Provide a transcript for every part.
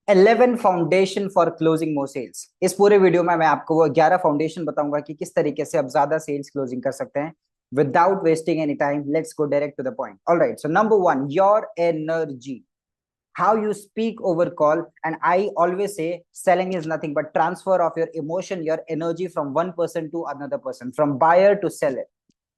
11 foundation for closing more sales. इस पूरे video में मैं आपको वो 11 फाउंडेशन बताऊंगा कि किस तरीके से आप ज्यादा सेल्स क्लोजिंग कर सकते हैं without wasting any time. Let's go direct to the point. Alright, so number one, your energy, how you speak over call. And I always say selling is nothing but transfer of your emotion, your energy from one person to another person, from buyer to seller,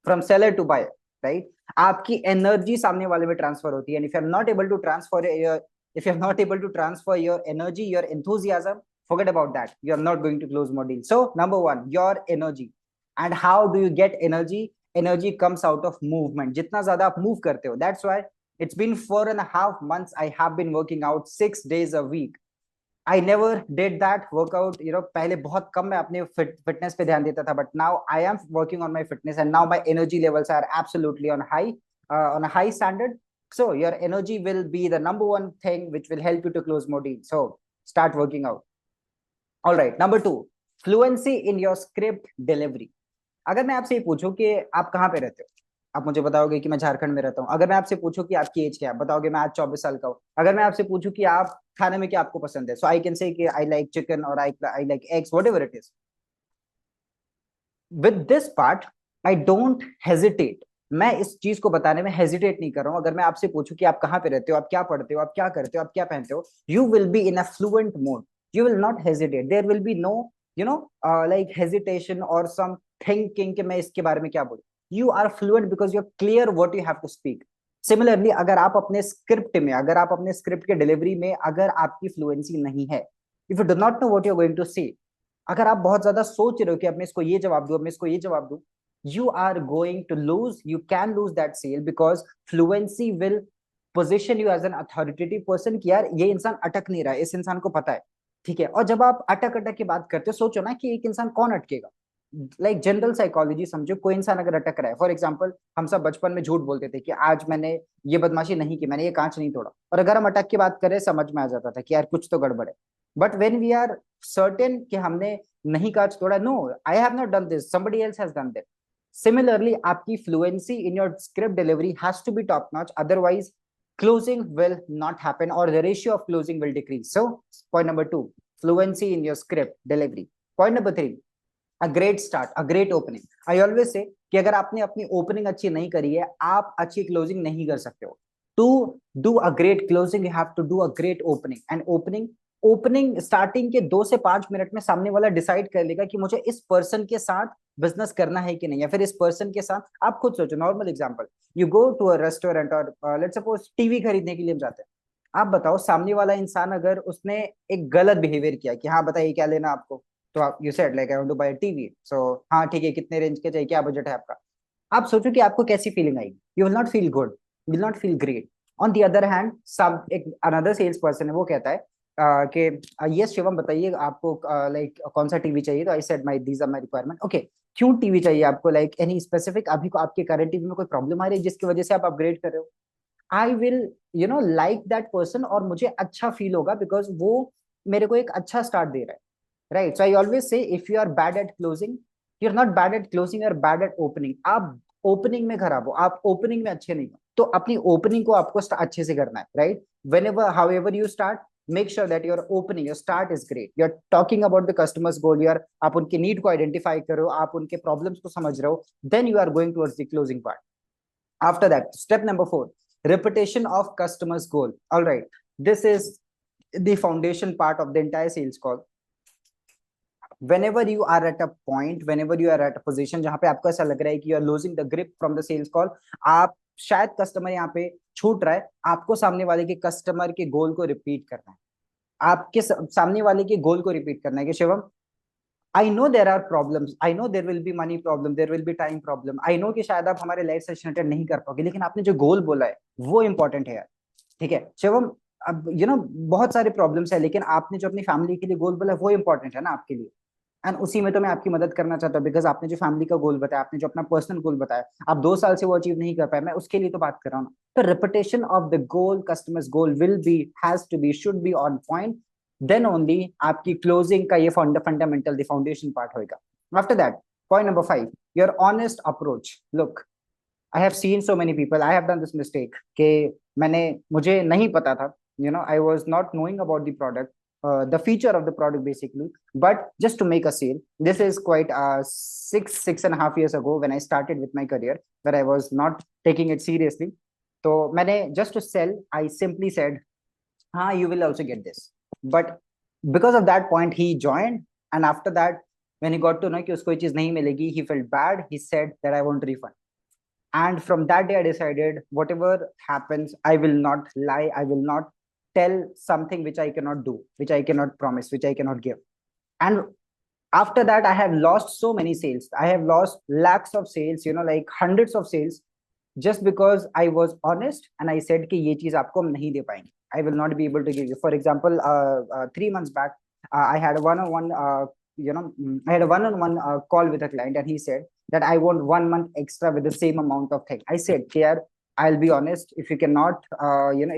from seller to buyer, right? आपकी energy सामने वाले में transfer होती है, and if you're not able to transfer your, if you're not able to transfer your energy, your enthusiasm, forget about that, you're not going to close more deals. So number one, your energy. And how do you get energy? Energy comes out of movement. जितना ज्यादा आप move करते हो, that's why it's been 4.5 months I have been working out 6 days a week. I never did that workout, पहले बहुत कम मैं अपने fitness पे ध्यान देता था, but now I am working on my fitness and now my energy levels are absolutely on a high standard. So your energy will be the number one thing which will help you to close more deals. So start working out. All right, number two, fluency in your script delivery. अगर मैं आपसे ये पूछूं कि आप कहाँ पे रहते हो, आप मुझे बताओगे कि मैं झारखंड में रहता हूँ। अगर मैं आपसे पूछूं कि आपकी एज क्या है, बताओगे मैं आज 24 साल का हूँ। अगर मैं आपसे पूछूं कि आप खाने में क्या आपको पसंद है, सो आई कैन से कि आई लाइक चिकन और I like eggs, what ever it is. With this part I don't hesitate, मैं इस चीज को बताने में हेजिटेट नहीं कर रहा हूं। अगर मैं आपसे पूछूं कि आप कहाँ पे रहते हो, आप क्या पढ़ते हो, आप क्या करते हो, आप क्या पहनते हो, you will be in a fluent mode, you will not hesitate, there will be no like hesitation और सम थिंकिंग कि मैं इसके बारे में क्या बोलूं। You are fluent because you are clear what you have to speak. Similarly अगर आप अपने स्क्रिप्ट में, अगर आप अपने स्क्रिप्ट के डिलीवरी में अगर आपकी फ्लुएंसी नहीं है, if you do not know what you are going to say, अगर आप बहुत ज्यादा सोच रहे हो कि अब मैं इसको ये जवाब दूं, अब मैं इसको ये जवाब दूं, you are going to lose, you can lose that sale because fluency will position you as an authoritative person कि यार ये इंसान अटक नहीं रहा है, इस इंसान को पता है। ठीक है, और जब आप अटक अटक की बात करते हो, सोचो ना कि एक इंसान कौन अटकेगा। लाइक जनरल साइकोलॉजी समझो, कोई इंसान अगर अटक रहा है, फॉर एग्जाम्पल हम सब बचपन में झूठ बोलते थे कि आज मैंने ये बदमाशी नहीं की, मैंने ये कांच नहीं तोड़ा, और अगर हम अटक की बात करें समझ में आ जाता था कि यार कुछ तो गड़बड़ है। But when we are certain कि हमने नहीं कांच तोड़ा, no I have not done this, somebody else has done this. Similarly, आपकी fluency in your script delivery has to be top notch. Otherwise, closing will not happen or the ratio of closing will decrease. So, point number two, fluency in your script delivery. Point number three, a great start, a great opening. I always say कि अगर आपने अपनी opening अच्छी नहीं करी है, आप अच्छी क्लोजिंग नहीं कर सकते हो। To do a great closing, you have to do a great opening. And opening starting के 2 से 5 मिनट में सामने वाला डिसाइड कर लेगा कि मुझे इस पर्सन के साथ बिजनेस करना है कि नहीं, या फिर इस पर्सन के साथ। आप खुद सोचो, normal example, you go to a restaurant और लेट्स सपोज टीवी खरीदने के लिए हम जाते हैं। आप बताओ सामने वाला इंसान अगर उसने एक गलत बिहेवियर किया कि हाँ बताइए क्या लेना आपको, तो आप you said like I want to buy TV, so हाँ ठीक है, कितने रेंज के चाहिए, क्या बजट है आपका। आप सोचो कि आपको कैसी फीलिंग आएगी। You will not feel good, will not feel great. On the other hand, सब एक अनदर सेल्स पर्सन है, वो कहता है कि यस शिवम बताइए आपको लाइक कौन सा टीवी चाहिए। तो I said my these are my requirement. Okay, क्यों टीवी चाहिए आपको, लाइक एनी स्पेसिफिक, अभी को आपके करंट टीवी में कोई प्रॉब्लम आ रही है जिसकी वजह से आप अपग्रेड कर रहे हो। I will like that person, और मुझे अच्छा फील होगा बिकॉज वो मेरे को एक अच्छा स्टार्ट दे रहा है, right. So I always say if you are bad at closing, you are not bad at closing, you are bad at opening. आप ओपनिंग में खराब हो, आप ओपनिंग में अच्छे नहीं हो, तो अपनी ओपनिंग को आपको अच्छे से करना है, right. When ever how ever you start, make sure that your opening, your start is great. You're talking about the customer's goal, you're आप उनके नीड को आइडेंटिफाई करो, आप उनके प्रॉब्लम्स को समझ रहे हो, then you are going towards the closing part. After that, step number 4, repetition of customer's goal. All right, this is the foundation part of the entire sales call. Whenever you are at a point, whenever you are at a position जहां पे आपको ऐसा लग रहा है कि you are losing the grip from the sales call, आप शायद कस्टमर यहाँ पे छूट रहा है, आपको सामने वाले के कस्टमर के गोल को रिपीट करना है। आपके सामने वाले के गोल को रिपीट करना है कि Shivam, I know there are problems, I know there will be money problem, there will be time problem, I know कि शायद आप हमारे लाइव सेशन अटेंड नहीं कर पाओगे, लेकिन आपने जो गोल बोला है वो इंपॉर्टेंट है यार। ठीक है शिवम, अब बहुत सारे प्रॉब्लम्स है, लेकिन आपने जो अपनी फैमिली के लिए गोल बोला वो इंपॉर्टेंट है ना आपके लिए। एंड उसी में तो मैं आपकी मदद करना चाहता हूँ, बिकॉज आपने जो फैमिली का गोल बताया, आपने जो अपना पर्सनल गोल बताया, आप 2 साल से वो अचीव नहीं कर पाए, मैं उसके लिए तो बात कर रहा हूँ ना। तो repetition of the goal, customers goal will be, has to be, should be on point, then only आपकी क्लोजिंग का ये फंडामेंटल द फाउंडेशन पार्ट होगा। After that, point number 5, your honest approach. Look, I have seen so many people, I have done this mistake कि मुझे नहीं पता था, I was not knowing about the product, the feature of the product basically, but just to make a sale. This is quite 6.5 years ago when I started with my career, where I was not taking it seriously. So मैंने just to sell, I simply said, हाँ, you will also get this. But because of that point, he joined, and after that, when he got to know कि उसको ये चीज नहीं मिलेगी, he felt bad. He said that I want refund. And from that day, I decided whatever happens, I will not lie. I will not tell something which I cannot do, which I cannot promise, which I cannot give. And after that, I have lost so many sales. I have lost lakhs of sales, like hundreds of sales, just because I was honest and I said कि ये चीज आपको हम नहीं दे पाएंगे. I will not be able to give you. For example, 3 months back, I had a one-on-one, I had a one-on-one call with a client, and he said that I want 1 month extra with the same amount of thing. I said, "Here, I'll be honest. If you cannot,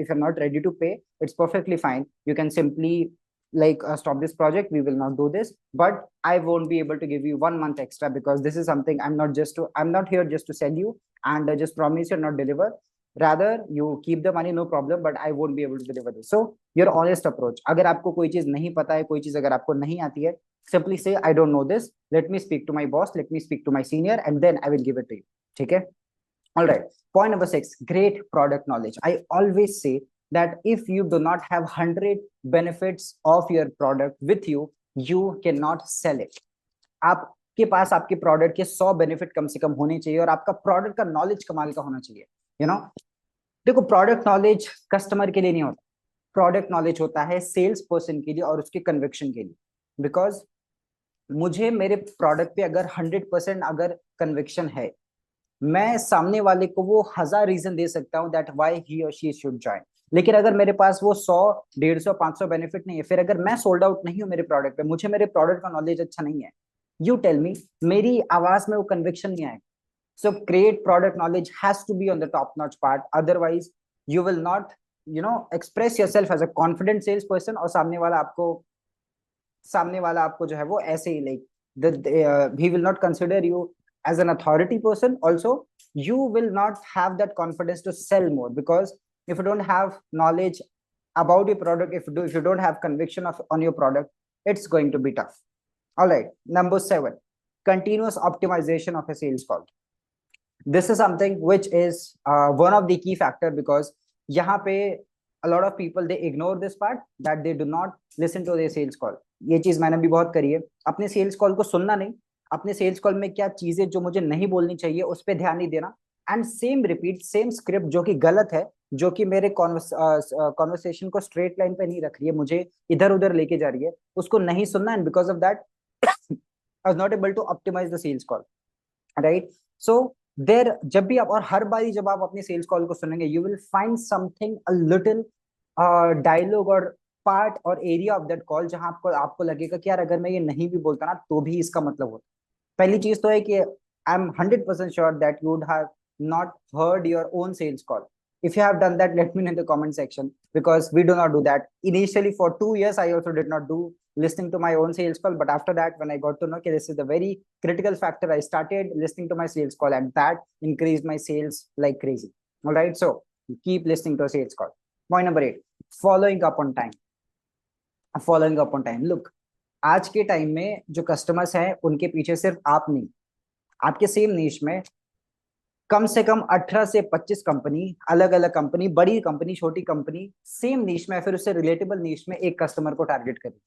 if you're not ready to pay, it's perfectly fine. You can simply stop this project. We will not do this, but I won't be able to give you 1 month extra because this is something I'm not here just to sell you and just promise you not deliver. Rather, you keep the money, no problem, but I won't be able to deliver this." So your honest approach. अगर आपको कोई चीज नहीं पता है, कोई चीज अगर आपको नहीं आती है, simply say, "I don't know this. Let me speak to my boss. Let me speak to my senior, and then I will give it to you." ठीक है? All right. Point number 6, great product knowledge. I always say that if you do not have 100 benefits of your product with you, you cannot sell it. आपके पास आपके product के 100 benefit कम से कम होने चाहिए, और आपका प्रोडक्ट का नॉलेज कमाल का होना चाहिए. देखो, प्रोडक्ट नॉलेज कस्टमर के लिए नहीं होता. प्रोडक्ट नॉलेज होता है सेल्स पर्सन के लिए और उसके कन्विक्शन के लिए. बिकॉज मुझे मेरे प्रोडक्ट पे अगर 100% अगर कन्विक्शन है, मैं सामने वाले को वो 1000 रीजन दे सकता हूँ दैट व्हाई ही और शी शुड ज्वाइन. लेकिन अगर मेरे पास वो 100, 150, 500 बेनिफिट नहीं है, फिर अगर मैं सोल्ड आउट नहीं हूँ मेरे प्रोडक्ट पे, मुझे मेरे प्रोडक्ट का नॉलेज अच्छा नहीं है, यू टेल मी, मेरी आवाज में वो कन्विक्शन नहीं आएगा. So great product knowledge has to be on the top notch part. Otherwise, you will not, express yourself as a confident salesperson, और सामने वाला आपको जो है वो ऐसे ही he will not consider you as an authority person. Also, you will not have that confidence to sell more, because if you don't have knowledge about your product, if you don't have conviction on your product, it's going to be tough. All right. Number 7, continuous optimization of a sales call. This is something which is one of the key factor, because यहाँ पे a lot of people they ignore this part, that they do not listen to their sales call. ये चीज मैंने भी बहुत करी है. अपने सेल्स कॉल को सुनना नहीं, अपने सेल्स कॉल में क्या चीजें जो मुझे नहीं बोलनी चाहिए उस पर ध्यान नहीं देना, and same repeat same script जो कि गलत है, जो कि मेरे कॉन्वर्सेशन को स्ट्रेट लाइन पे नहीं रख रही है, मुझे इधर उधर लेके जा रही है, उसको नहीं सुनना. And because of that I was not able to optimize the sales call. Right? So there जब भी आप, और हर बारी जब आप अपने सेल्स कॉल को सुनेंगे, you will find something a little dialogue और पार्ट और एरिया ऑफ दैट कॉल जहां आपको लगेगा कि यार अगर मैं ये नहीं भी बोलता ना तो भी इसका मतलब होता. पहली चीज तो है कि I am 100% sure that you would have not heard your own sales call. If you have done that, let me know in the comment section, because we do not do that. Initially, for 2 years, I also did not do listening to my own sales call. But after that, when I got to know that this is the very critical factor, I started listening to my sales call, and that increased my sales like crazy. All right. So keep listening to a sales call. Point number 8, following up on time. Following up on time. Look, आज के time में जो customers हैं उनके पीछे सिर्फ आप नहीं, आपके सेम नीश में कम से कम 18 से 25 कंपनी, अलग अलग कंपनी, बड़ी कंपनी, छोटी कंपनी, सेम नीश में, फिर उससे रिलेटेबल नीश में एक कस्टमर को टारगेट करें.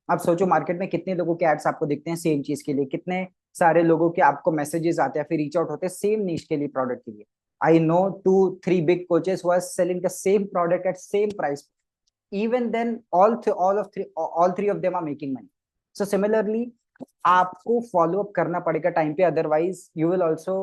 आप सोचो मार्केट में कितने लोगों के एड्स आपको दिखते हैं सेम चीज के लिए, कितने सारे लोगों के आपको मैसेजेस आते हैं, फिर रीच आउट होते हैं सेम नीश के लिए, प्रोडक्ट के लिए. I know 2-3 big coaches who are selling the same product at same price. Even then, all three of them are making money. So similarly, आपको follow up करना पड़ेगा टाइम पे, otherwise you will also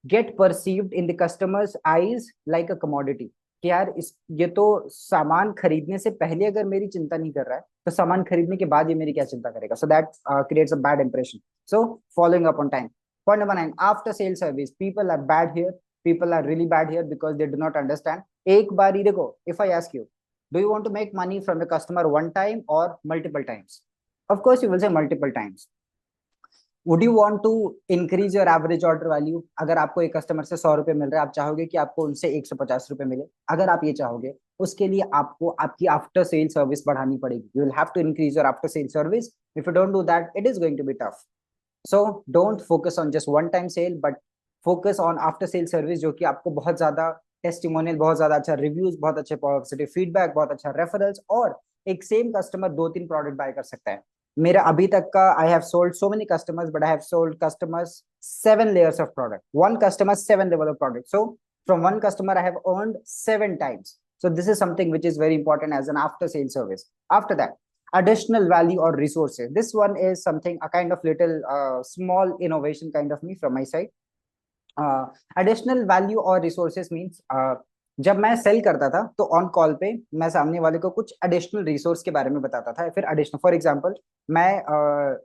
get perceived in the customer's eyes like a commodity. कि यार ये तो सामान खरीदने से पहले अगर मेरी चिंता नहीं कर रहा है, तो सामान खरीदने के बाद ये मेरी क्या चिंता करेगा. So that creates a bad impression. So following up on time. Point number 9, after sales service. People are bad here. People are really bad here because they do not understand. एक बार ही देखो, if I ask you, do you want to make money from a customer one time or multiple times? Of course, you will say multiple times. Would you want to increase your average order value? अगर आपको एक customer से 100 रुपए मिल रहा है, आप चाहोगे कि आपको उनसे 150 रुपए मिले? अगर आप ये चाहोगे, उसके लिए आपको आपकी आफ्टर सेल सर्विस बढ़ानी पड़ेगी. You will have to increase your after sale service. If you don't do that, it is going to be tough. So don't focus on just one time sale, but focus on after sale service, जो कि आपको बहुत ज्यादा testimonial, बहुत ज्यादा अच्छा reviews, बहुत अच्छे पॉजिटिव फीडबैक, बहुत अच्छा रेफरल्स, और एक सेम कस्टमर 2-3 प्रोडक्ट बाय कर सकता है. मेरा अभी तक का, I have sold so many customers, but I have sold customers 7 layers of product. One customer, 7 level of product. So from one customer, I have earned 7 times. So this is something which is very important as an after sale service. After that, additional value or resources. This one is something, a kind of little small innovation kind of me from my side. Additional value और resources means, जब मैं cell करता था तो on call पे मैं सामने वाले को कुछ एडिशनल रिसोर्स के बारे में बताता था. फिर एडिशनल, फॉर एग्जांपल, मैं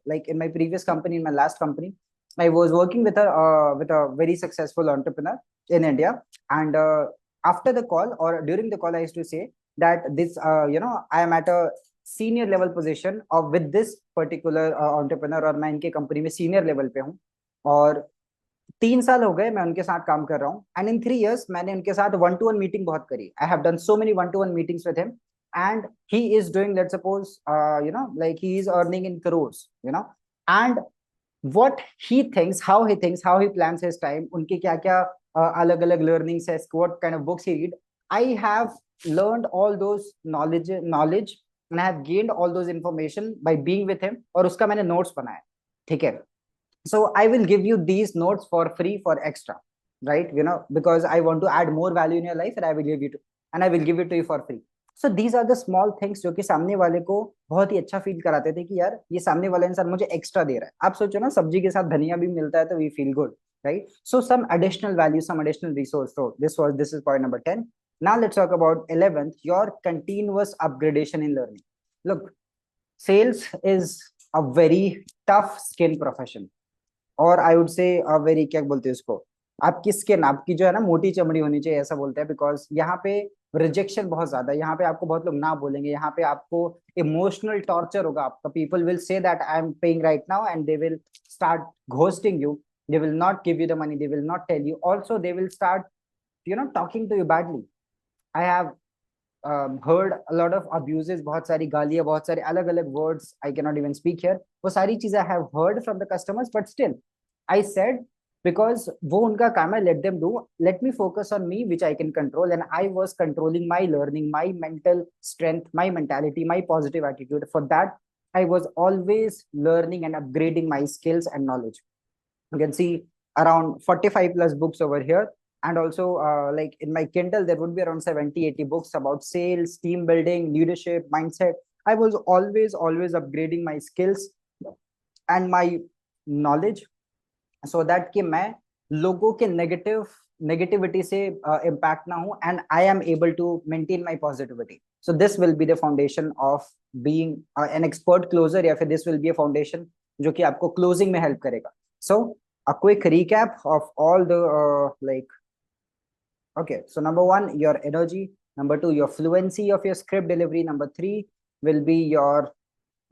like in my previous company, in my last company, I was working with a very successful entrepreneur in India, and after the call or during the call, I used to say that this, I am at a senior level position of with this particular entrepreneur, और मैं इनके company में senior level पे हूँ, और 3 साल हो गए मैं उनके साथ काम कर रहा हूँ. एंड इन 3 years मैंने उनके साथ 1-to-1 मीटिंग बहुत करी. आई have done so many 1-to-1 meetings with him, and he is doing, let's suppose, like he is earning in crores, and what he thinks, how he plans his time, उनके क्या क्या अलग अलग learnings है, what kind of books he read. I have learned all those knowledge and I have gained all those information by being with him, और उसका मैंने notes बनाया. ठीक है. So I will give you these notes for free, for extra, right? Because I want to add more value in your life, and I will give it to you for free. So these are the small things जो कि सामने वाले को बहुत ही अच्छा feel कराते थे कि यार ये सामने वाला इंसान मुझे एक्स्ट्रा दे रहा है. आप सोचो ना, सब्जी के साथ धनिया भी मिलता है तो we feel good, right? So some additional value, some additional resource. So this is point number 10. Now let's talk about 11th, your continuous upgradation in learning. Look, sales is a very tough skill profession, और I would say very, क्या बोलते हैं उसको, आपकी skin, आपकी जो है ना, मोटी चमड़ी होनी चाहिए, ऐसा बोलते हैं. बिकॉज यहाँ पे रिजेक्शन बहुत ज्यादा है, यहाँ पे आपको बहुत लोग ना बोलेंगे, यहाँ पे आपको इमोशनल टॉर्चर होगा आपका. People will say that I am paying right now, and they will start ghosting you. They will not give you the money, they will not tell you. Also they will start talking to you badly. I have heard a lot of abuses, बहुत सारी गालियां, बहुत सारे अलग अलग words I cannot even speak here. वो सारी चीजें I have heard from the customers, but still I said, because वो उनका काम है, let them do, let me focus on me, which I can control. And I was controlling my learning, my mental strength, my mentality, my positive attitude. For that, I was always learning and upgrading my skills and knowledge. You can see around 45 plus books over here. And also, like in my Kindle, there would be around 70-80 books about sales, team building, leadership, mindset. I was always upgrading my skills and my knowledge, so that कि मैं लोगों के negativity से impact ना हूँ, and I am able to maintain my positivity. So this will be the foundation of being an expert closer, या फिर this will be a foundation जो कि आपको closing में help करेगा. So a quick recap of all the okay, so number 1, your energy. Number 2, your fluency of your script delivery. Number 3 will be your,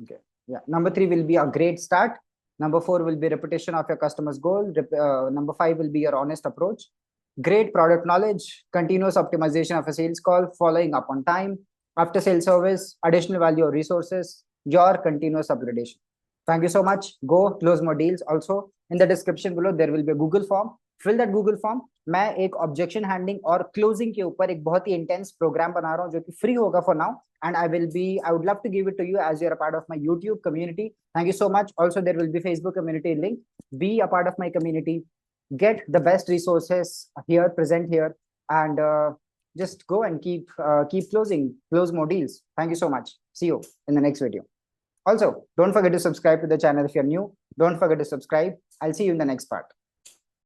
okay, yeah. Number 3 will be a great start. Number 4 will be repetition of your customer's goal. Number 5 will be your honest approach. Great product knowledge, continuous optimization of a sales call, following up on time, after sales service, additional value or resources, your continuous upgradation. Thank you so much. Go close more deals. Also, in the description below, there will be a Google form. Fill that Google form. मैं एक objection handling और closing के ऊपर एक बहुत ही intense programme बना रहा हूँ, जो कि फ्री होगा for now, and I would love to give it to you as you're a part of my YouTube community. Thank you so much. Also, there will be Facebook community link. Be a part of my community. Get the best resources here, present here, and just go and keep close more deals. Thank you so much. See you in the next video. Also, don't forget to subscribe to the channel if you're new. Don't forget to subscribe. I'll see you in the next part.